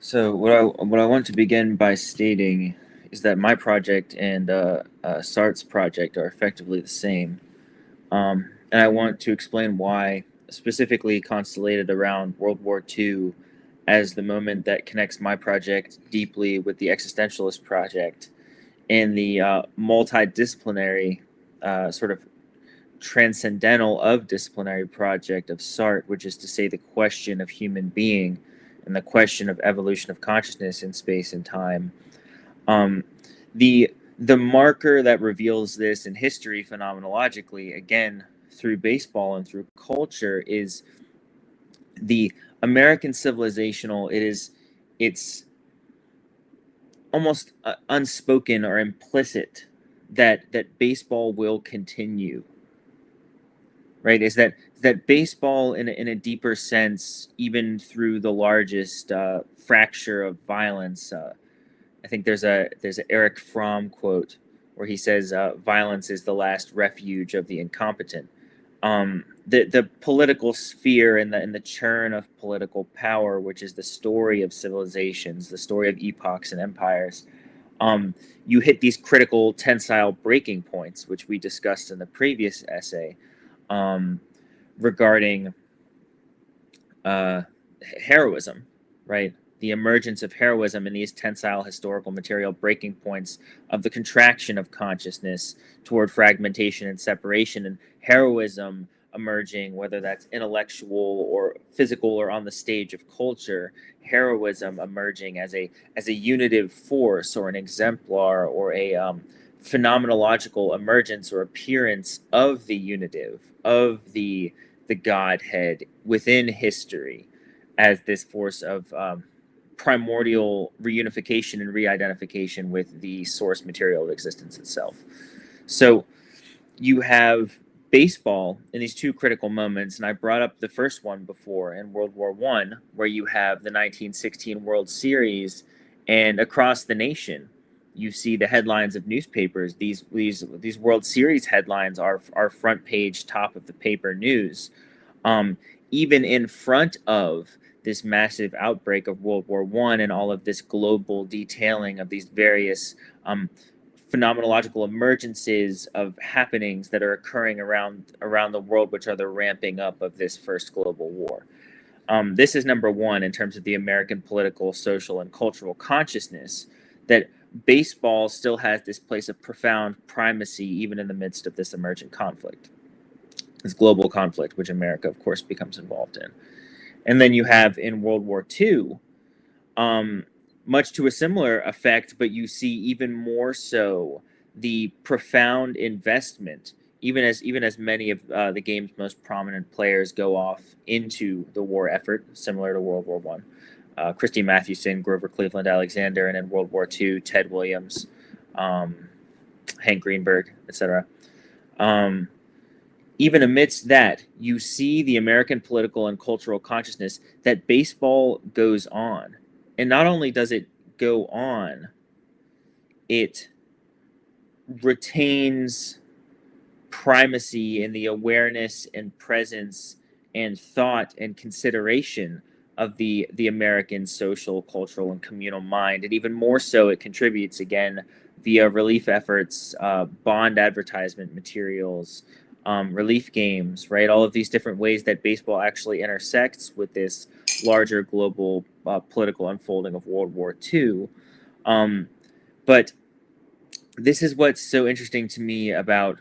So what I want to begin by stating is that my project and Sart's project are effectively the same, and I want to explain why, specifically constellated around World War II, as the moment that connects my project deeply with the existentialist project and the multidisciplinary, sort of transcendental of disciplinary project of Sartre, which is to say the question of human being and the question of evolution of consciousness in space and time. Um, the marker that reveals this in history phenomenologically, again through baseball and through culture, is the American civilizational. It's almost unspoken or implicit that baseball will continue, right? Is that baseball in a deeper sense, even through the largest fracture of violence. I think there's a Eric Fromm quote where he says, "Violence is the last refuge of the incompetent." The political sphere and the churn of political power, which is the story of civilizations, the story of epochs and empires. Um, you hit these critical tensile breaking points, which we discussed in the previous essay, um, regarding uh, heroism, right? The emergence of heroism in these tensile historical material breaking points of the contraction of consciousness toward fragmentation and separation, and heroism emerging, whether that's intellectual or physical or on the stage of culture, heroism emerging as a unitive force or an exemplar or a phenomenological emergence or appearance of the unitive, of the Godhead within history as this force of primordial reunification and re-identification with the source material of existence itself. So you have baseball in these two critical moments, and I brought up the first one before in World War One, where you have the 1916 World Series, and across the nation, you see the headlines of newspapers. These World Series headlines are front page, top of the paper news, um, even in front of this massive outbreak of World War One and all of this global detailing of these various phenomenological emergences of happenings that are occurring around the world, which are the ramping up of this first global war. This is number one in terms of the American political, social, and cultural consciousness, that baseball still has this place of profound primacy even in the midst of this emergent conflict, this global conflict, which America, of course, becomes involved in. And then you have in World War II, um, much to a similar effect, but you see even more so the profound investment, even as many of the game's most prominent players go off into the war effort, similar to World War One. Christy Mathewson, Grover Cleveland Alexander, and in World War II, Ted Williams, um, Hank Greenberg, etc. Um, Even amidst that, you see the American political and cultural consciousness that baseball goes on. And not only does it go on, it retains primacy in the awareness and presence and thought and consideration of the American social, cultural, and communal mind. And even more so, it contributes again via relief efforts, bond advertisement materials, relief games, right? All of these different ways that baseball actually intersects with this larger global political unfolding of World War II. But this is what's so interesting to me about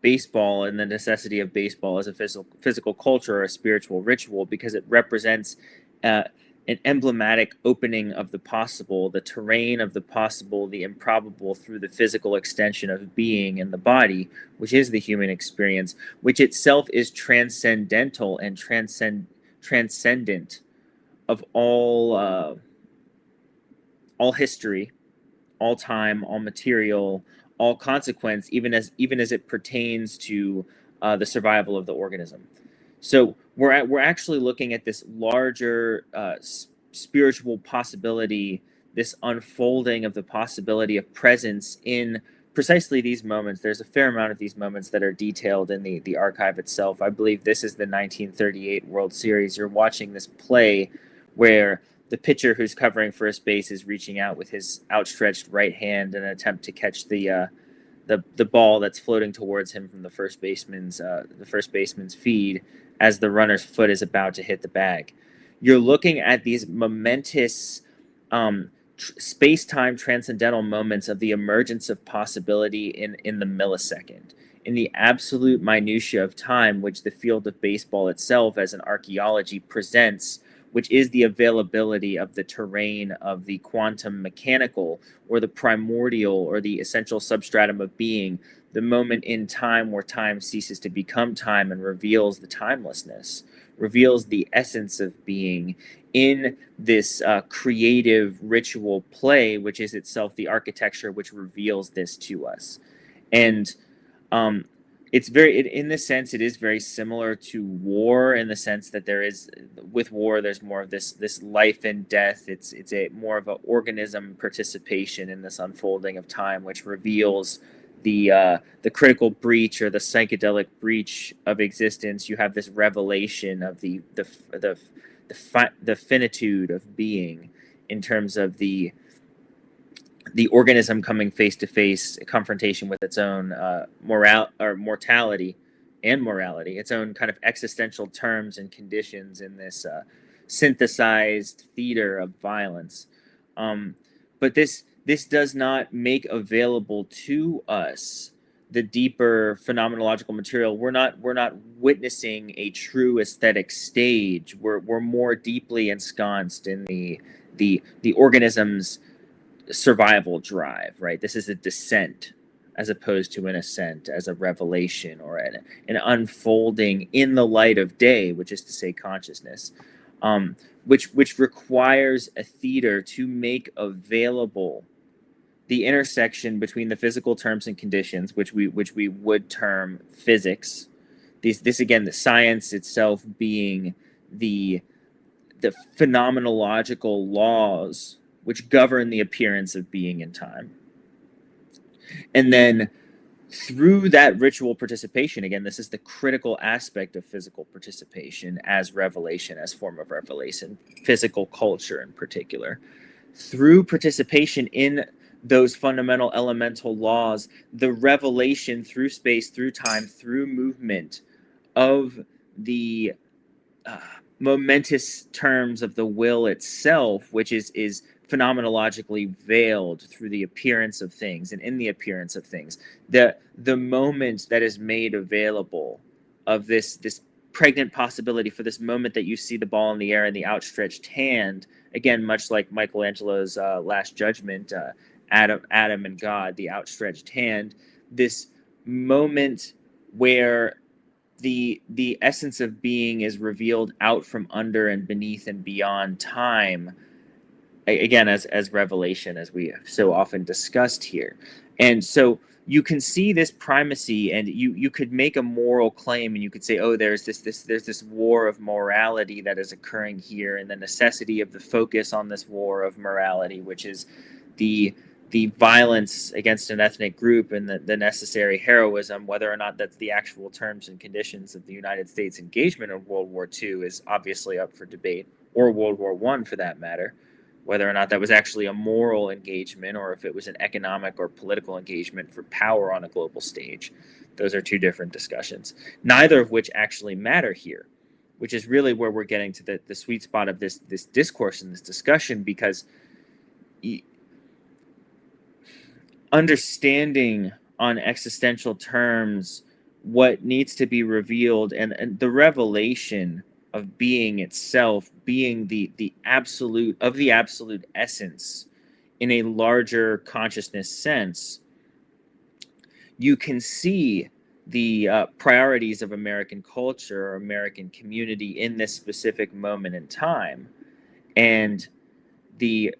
baseball and the necessity of baseball as a physical culture or a spiritual ritual, because it represents uh, an emblematic opening of the possible, the terrain of the possible, the improbable, through the physical extension of being in the body, which is the human experience, which itself is transcendental and transcendent of all history, all time, all material, all consequence, even as it pertains to the survival of the organism. So we're actually looking at this larger spiritual possibility, this unfolding of the possibility of presence in precisely these moments. There's a fair amount of these moments that are detailed in the archive itself. I believe this is the 1938 World Series. You're watching this play where the pitcher who's covering first base is reaching out with his outstretched right hand in an attempt to catch the ball that's floating towards him from the first baseman's feed as the runner's foot is about to hit the bag. You're looking at these momentous space-time transcendental moments of the emergence of possibility in the millisecond, in the absolute minutia of time, which the field of baseball itself as an archaeology presents, which is the availability of the terrain of the quantum mechanical or the primordial or the essential substratum of being, the moment in time where time ceases to become time and reveals the timelessness, reveals the essence of being in this creative ritual play, which is itself the architecture which reveals this to us. And um, it's in this sense, it is very similar to war in the sense that there is, with war, there's more of this life and death. It's a more of an organism participation in this unfolding of time, which reveals the critical breach or the psychedelic breach of existence. You have this revelation of the finitude of being in terms of the organism coming face to face confrontation with its own mortality and morality, its own kind of existential terms and conditions in this synthesized theater of violence. But this does not make available to us the deeper phenomenological material. We're not witnessing a true aesthetic stage. We're more deeply ensconced in the organism's survival drive, right? This is a descent as opposed to an ascent, as a revelation or an unfolding in the light of day, which is to say consciousness, which requires a theater to make available the intersection between the physical terms and conditions, which we would term physics. This again, the science itself being the phenomenological laws which govern the appearance of being in time. And then through that ritual participation, again, this is the critical aspect of physical participation as revelation, as form of revelation, physical culture in particular. Through participation in those fundamental elemental laws, the revelation through space, through time, through movement of the momentous terms of the will itself, which is phenomenologically veiled through the appearance of things and in the appearance of things. The moment that is made available of this pregnant possibility for this moment that you see the ball in the air and the outstretched hand, again, much like Michelangelo's Last Judgment, Adam and God, the outstretched hand, this moment where the essence of being is revealed out from under and beneath and beyond time, again as revelation, as we have so often discussed here. And so you can see this primacy, and you could make a moral claim, and you could say, oh, there's this war of morality that is occurring here, and the necessity of the focus on this war of morality, which is the violence against an ethnic group and the necessary heroism. Whether or not that's the actual terms and conditions of the United States engagement in World War II is obviously up for debate, or World War I for that matter. Whether or not that was actually a moral engagement or if it was an economic or political engagement for power on a global stage. Those are two different discussions, neither of which actually matter here, which is really where we're getting to the sweet spot of this discourse and this discussion, because understanding on existential terms what needs to be revealed, and the revelation of being itself, being the absolute of the absolute essence in a larger consciousness sense, you can see the priorities of American culture or American community in this specific moment in time. And the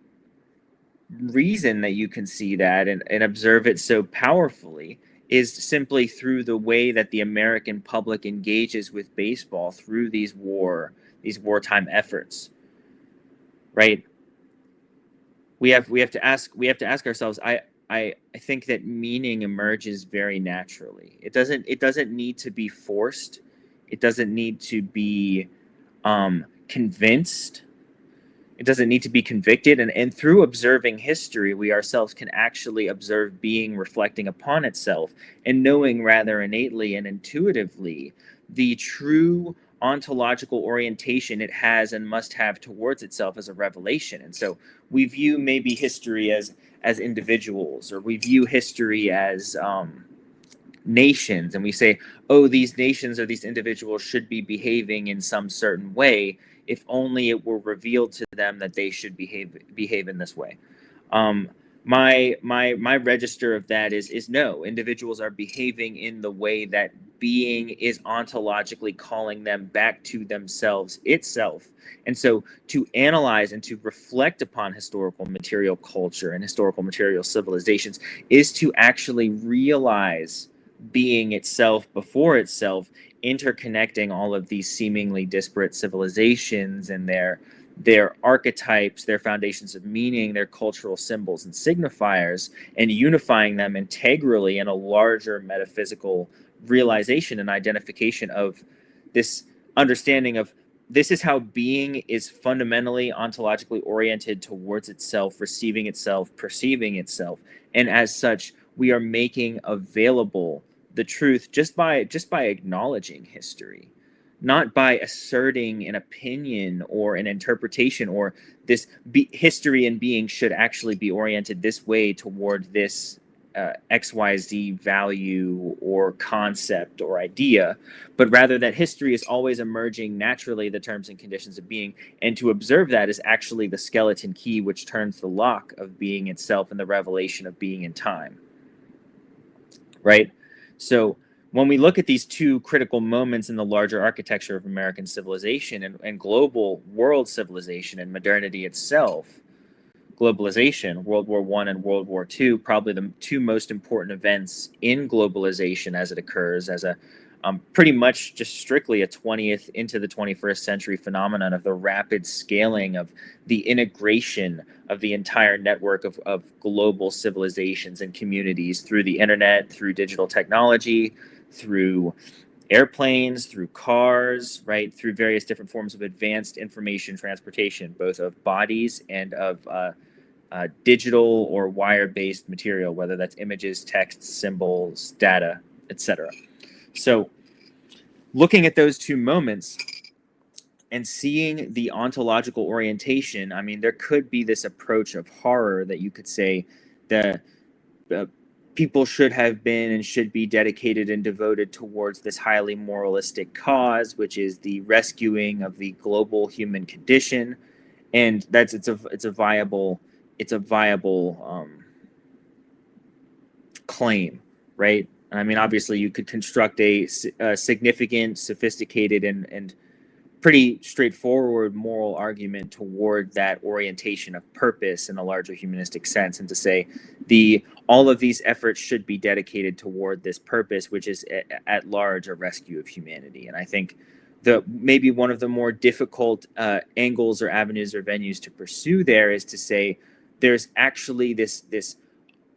reason that you can see that and observe it so powerfully is simply through the way that the American public engages with baseball through these wartime efforts, right? We have to ask ourselves. I think that meaning emerges very naturally. It doesn't need to be forced. It doesn't need to be convinced. It doesn't need to be convicted. And through observing history, we ourselves can actually observe being reflecting upon itself and knowing rather innately and intuitively the true ontological orientation it has and must have towards itself as a revelation. And so we view maybe history as individuals, or we view history as nations, and we say, oh, these nations or these individuals should be behaving in some certain way if only it were revealed to them that they should behave in this way. um, my register of that is no, individuals are behaving in the way that being is ontologically calling them back to themselves itself. And so to analyze and to reflect upon historical material culture and historical material civilizations is to actually realize being itself before itself, interconnecting all of these seemingly disparate civilizations and their archetypes, their foundations of meaning, their cultural symbols and signifiers, and unifying them integrally in a larger metaphysical realization and identification of this understanding of this is how being is fundamentally ontologically oriented towards itself, receiving itself, perceiving itself. And as such, we are making available the truth just by acknowledging history, not by asserting an opinion or an interpretation, or history and being should actually be oriented this way toward this XYZ value or concept or idea, but rather that history is always emerging naturally, the terms and conditions of being, and to observe that is actually the skeleton key which turns the lock of being itself and the revelation of being in time. Right? So when we look at these two critical moments in the larger architecture of American civilization and global world civilization and modernity itself, globalization, World War I and World War II, probably the two most important events in globalization as it occurs, as a pretty much just strictly a 20th into the 21st century phenomenon of the rapid scaling of the integration of the entire network of global civilizations and communities through the internet, through digital technology, through airplanes, through cars, right, through various different forms of advanced information transportation, both of bodies and of digital or wire-based material, whether that's images, text, symbols, data, etc. So looking at those two moments and seeing the ontological orientation, I mean, there could be this approach of horror that you could say the people should have been and should be dedicated and devoted towards this highly moralistic cause, which is the rescuing of the global human condition. And it's a viable claim, right? I mean, obviously, you could construct a significant, sophisticated, and pretty straightforward moral argument toward that orientation of purpose in a larger humanistic sense, and to say all of these efforts should be dedicated toward this purpose, which is at large a rescue of humanity. And I think maybe one of the more difficult angles or avenues or venues to pursue there is to say there's actually this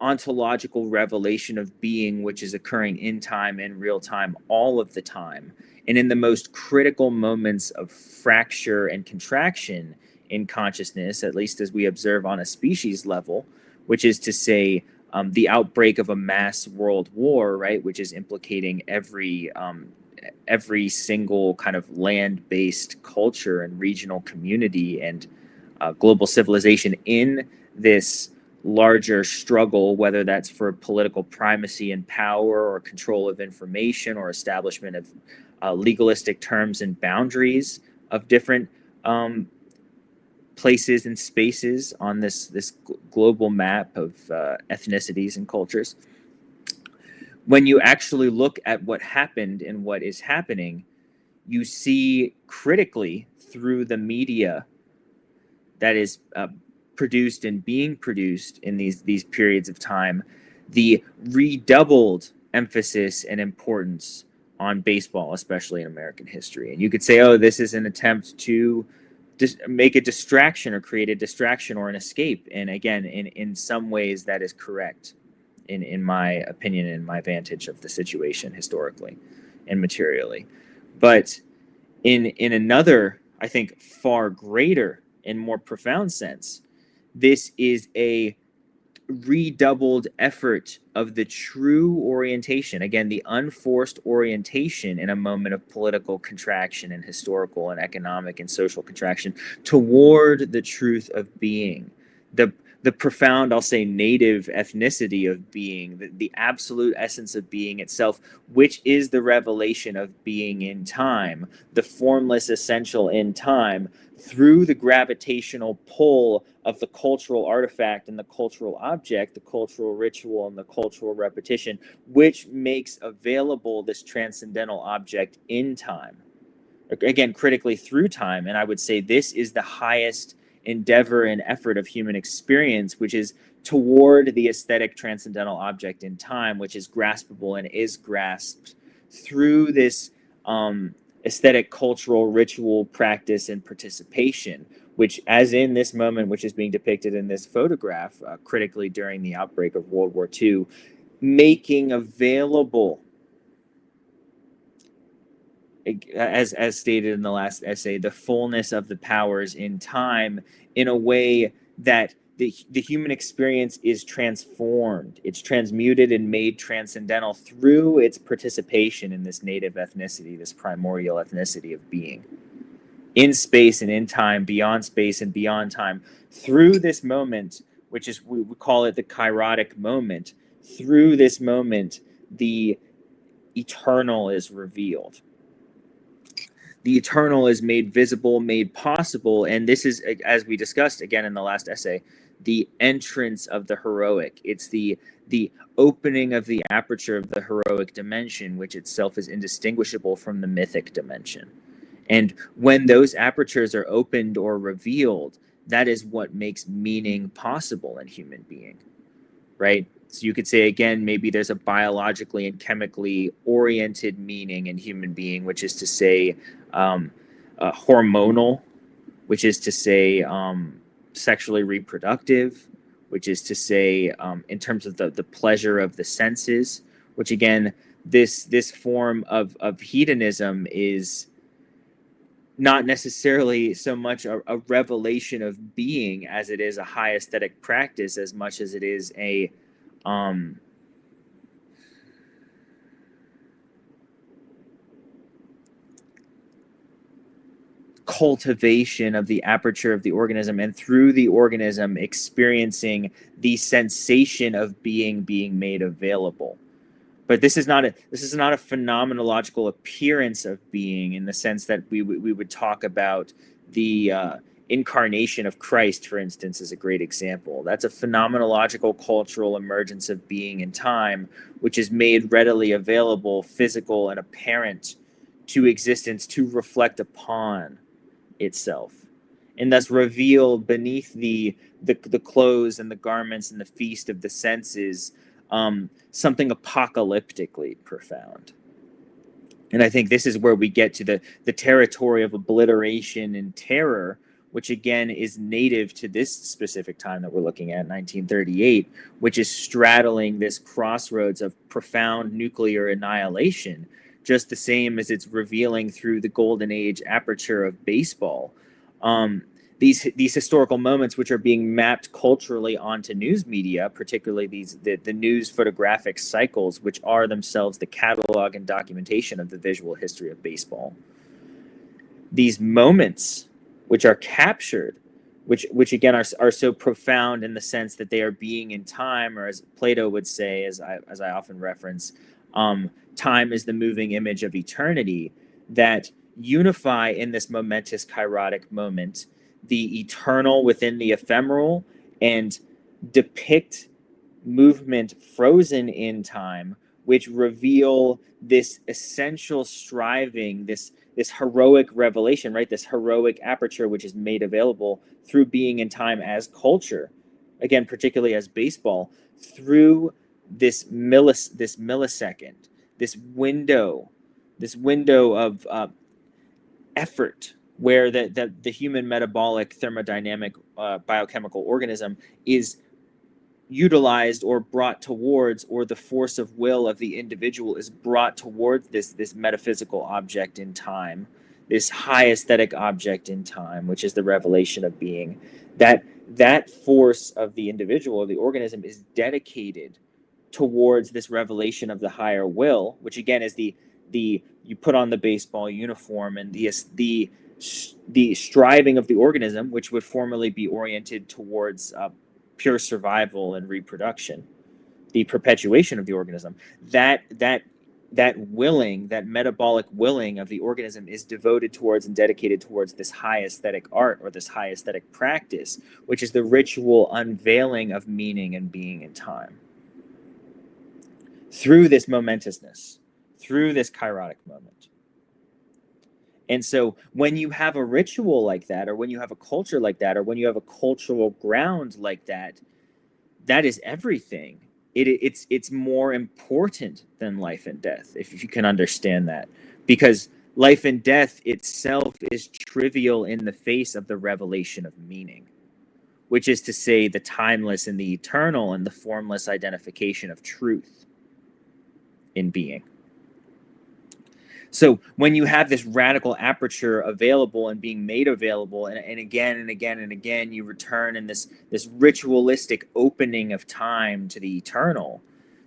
ontological revelation of being which is occurring in time and real time all of the time, and in the most critical moments of fracture and contraction in consciousness, at least as we observe on a species level, which is to say the outbreak of a mass world war, right, which is implicating every single kind of land-based culture and regional community and global civilization in this larger struggle, whether that's for political primacy and power or control of information or establishment of legalistic terms and boundaries of different places and spaces on this global map of ethnicities and cultures. When you actually look at what happened and what is happening, you see critically through the media that is produced and being produced in these periods of time, the redoubled emphasis and importance on baseball, especially in American history. And you could say, oh, this is an attempt to make a distraction or create a distraction or an escape. And again, in some ways, that is correct, in my opinion and my vantage of the situation historically and materially. But in another, I think, far greater in more profound sense, this is a redoubled effort of the true orientation, again, the unforced orientation in a moment of political contraction and historical and economic and social contraction toward the truth of being, the the profound, I'll say, native ethnicity of being, the absolute essence of being itself, which is the revelation of being in time, the formless essential in time, through the gravitational pull of the cultural artifact and the cultural object, the cultural ritual and the cultural repetition, which makes available this transcendental object in time. Again, critically through time. And I would say this is the highest endeavor and effort of human experience, which is toward the aesthetic transcendental object in time, which is graspable and is grasped through this aesthetic, cultural, ritual practice and participation, which, as in this moment, which is being depicted in this photograph, critically during the outbreak of World War II, making available, as stated in the last essay, the fullness of the powers in time in a way that the human experience is transformed, it's transmuted and made transcendental through its participation in this native ethnicity, this primordial ethnicity of being in space and in time, beyond space and beyond time, through this moment, which is, we call it the kairotic moment. Through this moment, the eternal is revealed. The eternal is made visible, made possible, and this is, as we discussed again in the last essay, the entrance of the heroic. It's the opening of the aperture of the heroic dimension, which itself is indistinguishable from the mythic dimension. And when those apertures are opened or revealed, that is what makes meaning possible in human being, right? So you could say, again, maybe there's a biologically and chemically oriented meaning in human being, which is to say hormonal, which is to say sexually reproductive, which is to say in terms of the pleasure of the senses, which again, this form of hedonism is not necessarily so much a revelation of being as it is a high aesthetic practice, as much as it is a cultivation of the aperture of the organism, and through the organism experiencing the sensation of being made available. But this is not a phenomenological appearance of being in the sense that we would talk about the incarnation of Christ, for instance, is a great example. That's a phenomenological cultural emergence of being in time, which is made readily available, physical and apparent to existence to reflect upon itself, and thus reveal beneath the clothes and the garments and the feast of the senses something apocalyptically profound. And I think this is where we get to the territory of obliteration and terror, which again is native to this specific time that we're looking at, 1938, which is straddling this crossroads of profound nuclear annihilation, just the same as it's revealing through the golden age aperture of baseball. These historical moments, which are being mapped culturally onto news media, particularly the news photographic cycles, which are themselves the catalog and documentation of the visual history of baseball. These moments, which are captured, which again are so profound in the sense that they are being in time, or as Plato would say, as I often reference, time is the moving image of eternity, that unify in this momentous kairotic moment the eternal within the ephemeral and depict movement frozen in time, which reveal this essential striving, this heroic revelation, right? This heroic aperture, which is made available through being in time as culture, again, particularly as baseball, through this millisecond, this window of effort, where the human metabolic thermodynamic biochemical organism is utilized or brought towards, or the force of will of the individual is brought towards this metaphysical object in time, this high aesthetic object in time, which is the revelation of being. That force of the individual or the organism is dedicated towards this revelation of the higher will, which again is the you put on the baseball uniform, and the striving of the organism, which would formerly be oriented towards pure survival and reproduction, the perpetuation of the organism. That willing, that metabolic willing of the organism is devoted towards and dedicated towards this high aesthetic art or this high aesthetic practice, which is the ritual unveiling of meaning and being in time. Through this momentousness, through this kairotic moment. And so when you have a ritual like that, or when you have a culture like that, or when you have a cultural ground like that, that is everything. It's more important than life and death, if you can understand that. Because life and death itself is trivial in the face of the revelation of meaning, which is to say the timeless and the eternal and the formless identification of truth in being. So when you have this radical aperture available and being made available, and again and again and again, you return in this ritualistic opening of time to the eternal,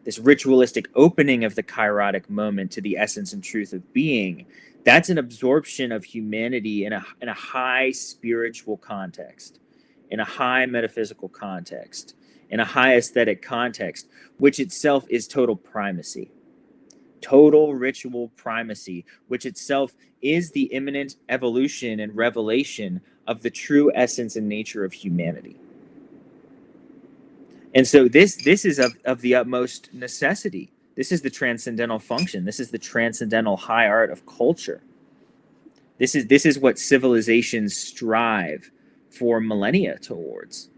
this ritualistic opening of the kairotic moment to the essence and truth of being, that's an absorption of humanity in a high spiritual context, in a high metaphysical context, in a high aesthetic context, which itself is total primacy. Total ritual primacy, which itself is the imminent evolution and revelation of the true essence and nature of humanity. And so this is of the utmost necessity. This is the transcendental function. This is the transcendental high art of culture. This is what civilizations strive for millennia towards.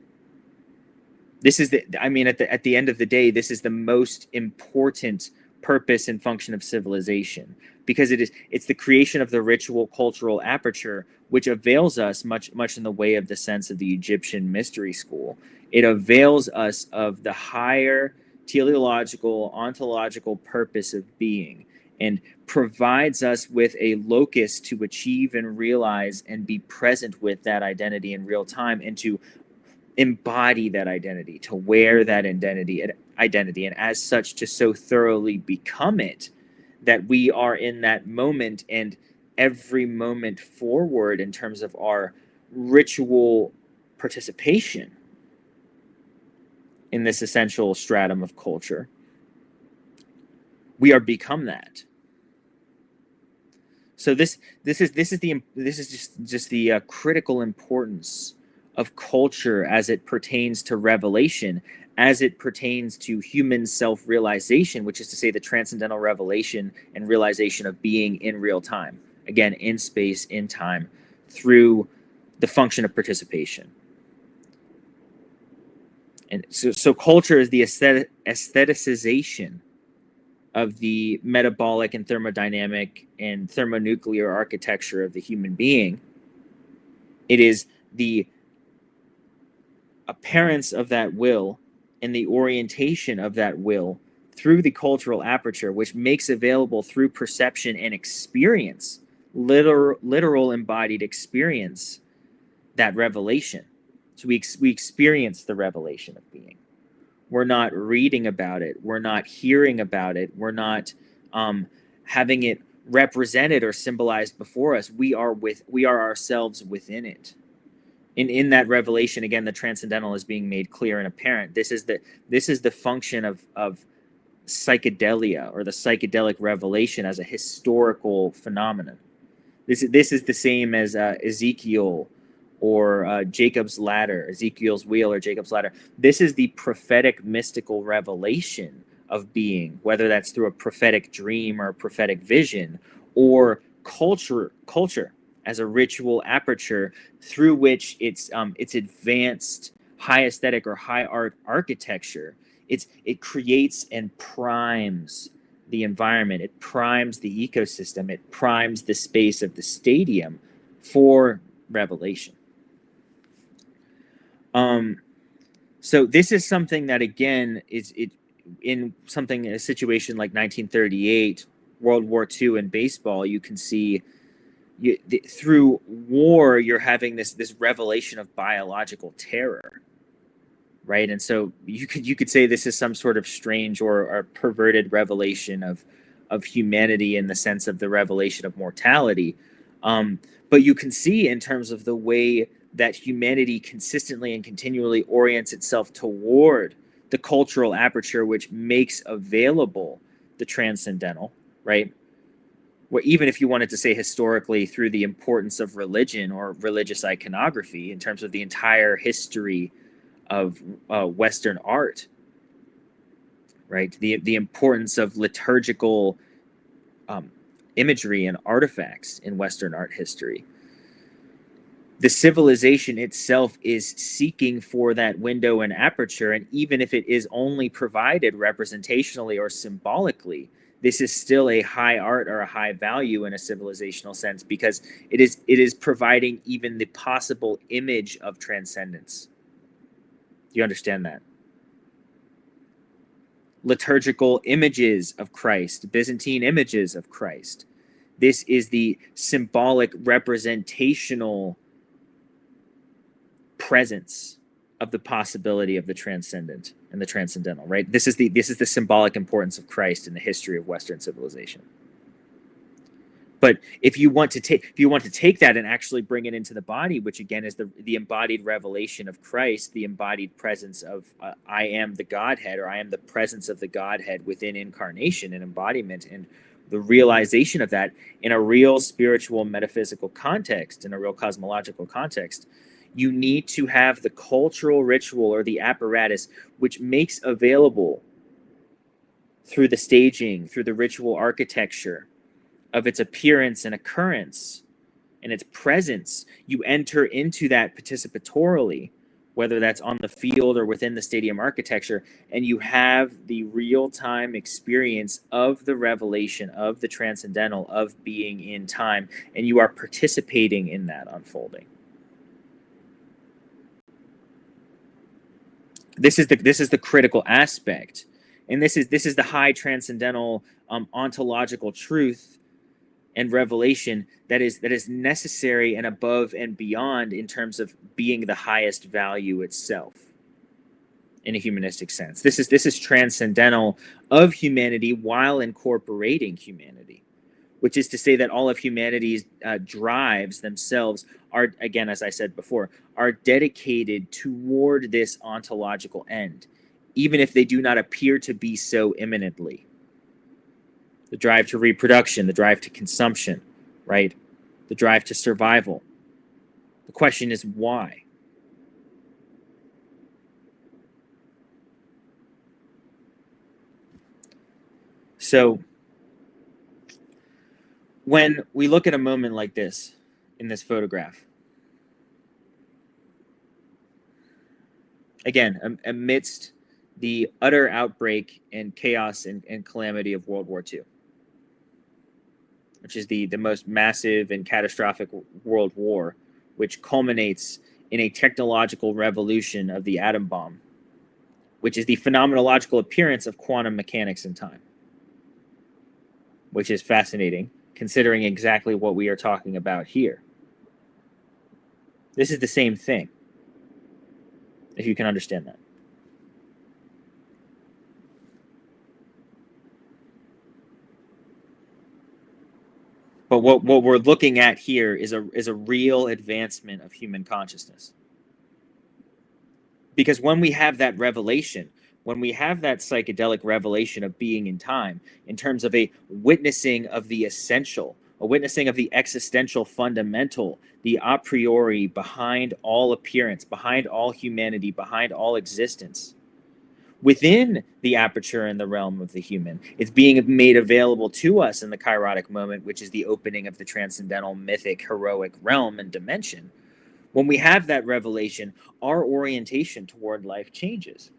This is at the end of the day, this is the most important purpose and function of civilization, because it's the creation of the ritual cultural aperture, which avails us much in the way of the sense of the Egyptian mystery school. It avails us of the higher teleological, ontological purpose of being, and provides us with a locus to achieve and realize and be present with that identity in real time, and to embody that identity, to wear that identity, and as such to so thoroughly become it that we are in that moment and every moment forward in terms of our ritual participation in this essential stratum of culture. We are become that. So this is just the critical importance of culture as it pertains to revelation, as it pertains to human self-realization, which is to say the transcendental revelation and realization of being in real time, again, in space, in time, through the function of participation. And so culture is the aestheticization of the metabolic and thermodynamic and thermonuclear architecture of the human being. It is the appearance of that will and the orientation of that will through the cultural aperture, which makes available through perception and experience, literal embodied experience, that revelation. So we experience the revelation of being. We're not reading about it. We're not hearing about it. We're not having it represented or symbolized before us. We are ourselves within it. In that revelation, again, the transcendental is being made clear and apparent. This is the function of psychedelia, or the psychedelic revelation as a historical phenomenon. This is the same as Ezekiel, or Jacob's ladder, Ezekiel's wheel, or Jacob's ladder. This is the prophetic mystical revelation of being, whether that's through a prophetic dream or a prophetic vision, or culture as a ritual aperture through which it's advanced high aesthetic or high art architecture. It creates and primes the environment. It primes the ecosystem. It primes the space of the stadium for revelation. So this is something that, again, is in a situation like 1938, World War II, and baseball. You can see through war, you're having this revelation of biological terror, right? And so you could say this is some sort of strange or perverted revelation of humanity in the sense of the revelation of mortality. But you can see in terms of the way that humanity consistently and continually orients itself toward the cultural aperture, which makes available the transcendental, right? Where even if you wanted to say historically through the importance of religion or religious iconography in terms of the entire history of Western art, right? The importance of liturgical um, imagery and artifacts in Western art history. The civilization itself is seeking for that window and aperture, and even if it is only provided representationally or symbolically, this is still a high art or a high value in a civilizational sense, because it is providing even the possible image of transcendence. Do you understand that? Liturgical images of Christ, Byzantine images of Christ. This is the symbolic representational presence of the possibility of the transcendent and the transcendental, right? This is the symbolic importance of Christ in the history of Western civilization. But if you want to take that and actually bring it into the body, which again is the embodied revelation of Christ, the embodied presence of I am the Godhead, or I am the presence of the Godhead within incarnation and embodiment, and the realization of that in a real spiritual metaphysical context, in a real cosmological context, you need to have the cultural ritual or the apparatus which makes available through the staging, through the ritual architecture of its appearance and occurrence and its presence. You enter into that participatorily, whether that's on the field or within the stadium architecture, and you have the real-time experience of the revelation of the transcendental, of being in time, and you are participating in that unfolding. This is the critical aspect, and this is the high transcendental ontological truth and revelation that is necessary and above and beyond in terms of being the highest value itself in a humanistic sense. This is transcendental of humanity while incorporating humanity, which is to say that all of humanity's drives themselves are, again, as I said before, are dedicated toward this ontological end, even if they do not appear to be so imminently. The drive to reproduction, the drive to consumption, right? The drive to survival. The question is why? So when we look at a moment like this in this photograph, again, amidst the utter outbreak and chaos and calamity of World War II, which is the most massive and catastrophic world war, which culminates in a technological revolution of the atom bomb, which is the phenomenological appearance of quantum mechanics in time, which is fascinating, considering exactly what we are talking about here. This is the same thing, if you can understand that. But what we're looking at here is a real advancement of human consciousness. Because when we have that revelation, when we have that psychedelic revelation of being in time, in terms of a witnessing of the essential, a witnessing of the existential fundamental, the a priori behind all appearance, behind all humanity, behind all existence, within the aperture and the realm of the human, it's being made available to us in the kairotic moment, which is the opening of the transcendental, mythic, heroic realm and dimension. When we have that revelation, our orientation toward life changes.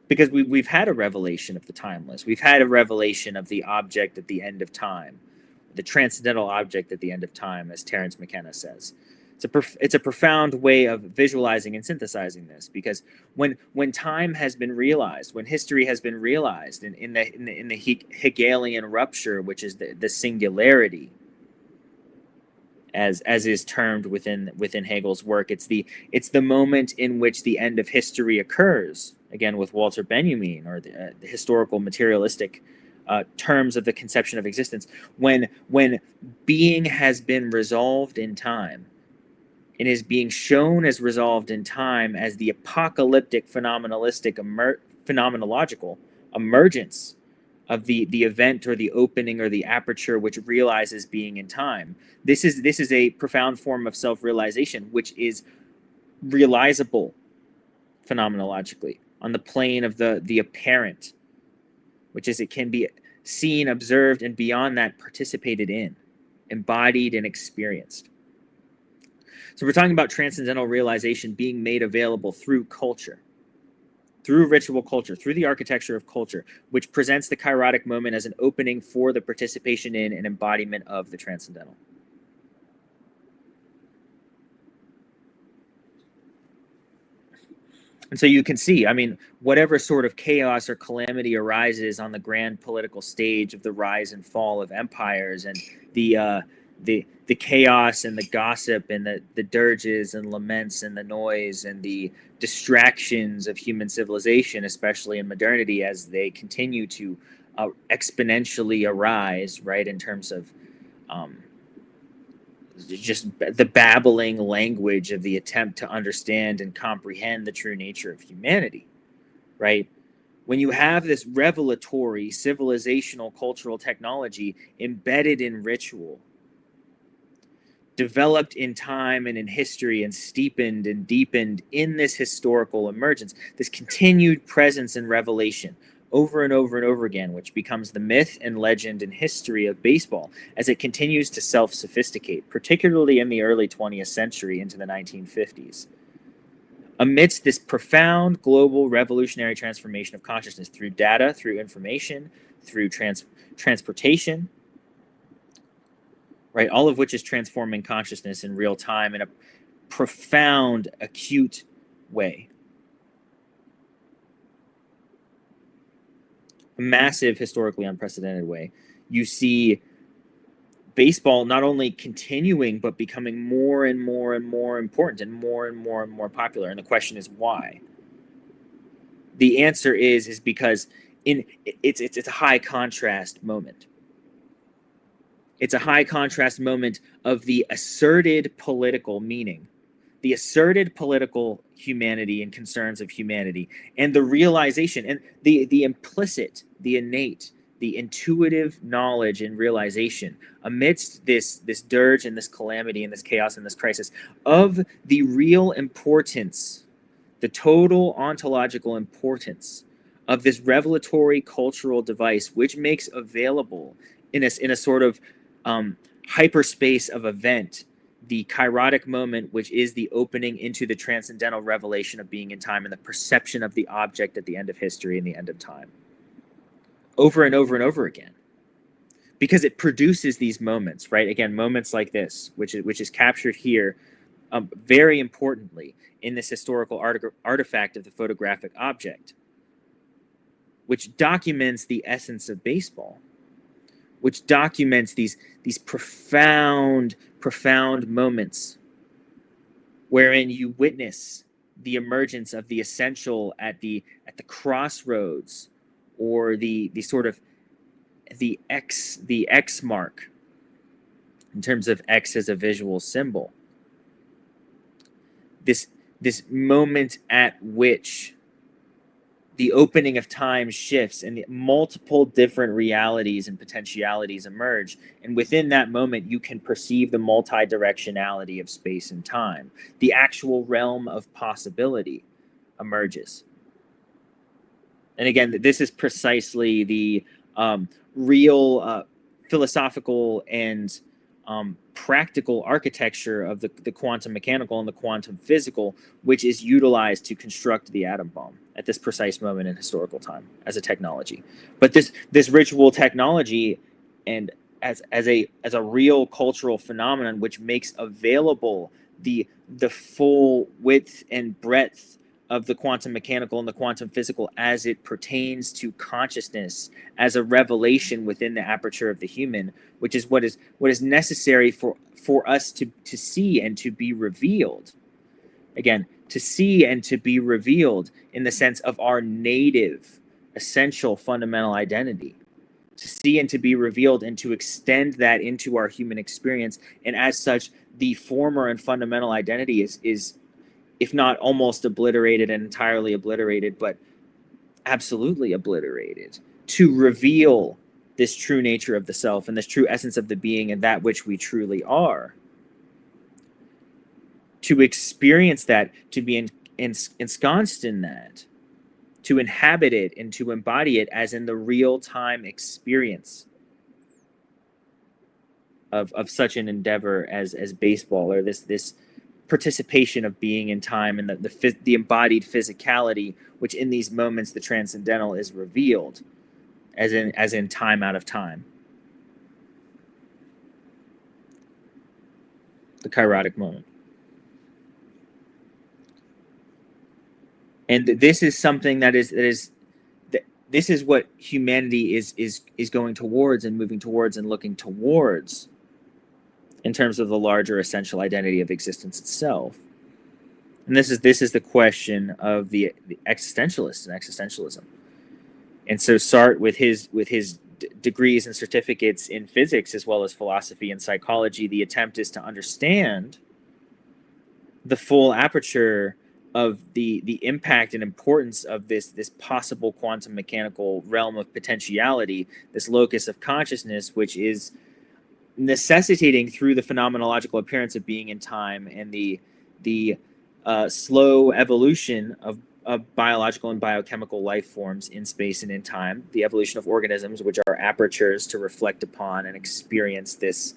Because we've had a revelation of the timeless. We've had a revelation of the object at the end of time, the transcendental object at the end of time, as Terence McKenna says. It's a profound way of visualizing and synthesizing this, because when time has been realized, when history has been realized in the Hegelian rupture, which is the singularity, as is termed within Hegel's work. It's the moment in which the end of history occurs. Again, with Walter Benjamin, or the historical materialistic terms of the conception of existence, when being has been resolved in time, and is being shown as resolved in time as the apocalyptic phenomenological emergence of the event, or the opening, or the aperture which realizes being in time. This is a profound form of self-realization, which is realizable phenomenologically on the plane of the apparent, which is, it can be seen, observed, and beyond that, participated in, embodied, and experienced. So we're talking about transcendental realization being made available through culture, through ritual culture, through the architecture of culture, which presents the kairotic moment as an opening for the participation in and embodiment of the transcendental. And so you can see, I mean, whatever sort of chaos or calamity arises on the grand political stage of the rise and fall of empires, and the chaos and the gossip and the dirges and laments and the noise and the distractions of human civilization, especially in modernity, as they continue to exponentially arise, right, in terms of just the babbling language of the attempt to understand and comprehend the true nature of humanity, right? When you have this revelatory civilizational cultural technology embedded in ritual, developed in time and in history, and steepened and deepened in this historical emergence, this continued presence and revelation over and over and over again, which becomes the myth and legend and history of baseball as it continues to self-sophisticate, particularly in the early 20th century into the 1950s. Amidst this profound global revolutionary transformation of consciousness through data, through information, through transportation, right, all of which is transforming consciousness in real time in a profound, acute way. A massive, historically unprecedented way. You see baseball not only continuing, but becoming more and more and more important, and more and more and more popular. And the question is why? The answer is because it's a high contrast moment. It's a high contrast moment of the asserted political meaning, the asserted political humanity and concerns of humanity, and the realization and the implicit, the innate, the intuitive knowledge and realization amidst this dirge and this calamity and this chaos and this crisis of the real importance, the total ontological importance of this revelatory cultural device, which makes available in a sort of hyperspace of event the kairotic moment, which is the opening into the transcendental revelation of being in time and the perception of the object at the end of history and the end of time, over and over and over again, because it produces these moments, right? Again, moments like this, which is captured here very importantly in this historical artifact of the photographic object, which documents the essence of baseball, which documents these profound moments wherein you witness the emergence of the essential at the crossroads, or the sort of the X mark, in terms of X as a visual symbol. This moment at which the opening of time shifts and the multiple different realities and potentialities emerge. And within that moment, you can perceive the multi-directionality of space and time. The actual realm of possibility emerges. And again, this is precisely the real philosophical and practical architecture of the quantum mechanical and the quantum physical, which is utilized to construct the atom bomb at this precise moment in historical time as a technology. But this ritual technology, and as a real cultural phenomenon, which makes available the full width and breadth of the quantum mechanical and the quantum physical as it pertains to consciousness as a revelation within the aperture of the human, which is what is necessary for us to see and to be revealed. Again, to see and to be revealed in the sense of our native, essential, fundamental identity. To see and to be revealed and to extend that into our human experience. And as such, the former and fundamental identity is if not almost obliterated and entirely obliterated, but absolutely obliterated, to reveal this true nature of the self and this true essence of the being and that which we truly are. To experience that, to be ensconced in that, to inhabit it and to embody it as in the real-time experience of such an endeavor as baseball, or this participation of being in time and the embodied physicality, which in these moments the transcendental is revealed as in time out of time, the kairotic moment. And this is something this is what humanity is going towards and moving towards and looking towards in terms of the larger essential identity of existence itself. And this is the question of the existentialists and existentialism. And so Sartre, with his degrees and certificates in physics as well as philosophy and psychology, the attempt is to understand the full aperture of the impact and importance of this possible quantum mechanical realm of potentiality, this locus of consciousness, which is necessitating through the phenomenological appearance of being in time and the slow evolution of biological and biochemical life forms in space and in time, the evolution of organisms, which are apertures to reflect upon and experience this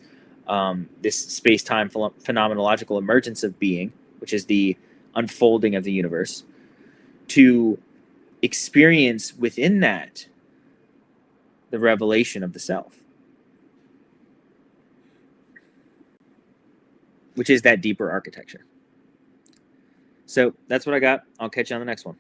space-time phenomenological emergence of being, which is the unfolding of the universe, to experience within that the revelation of the self, which is that deeper architecture. So that's what I got. I'll catch you on the next one.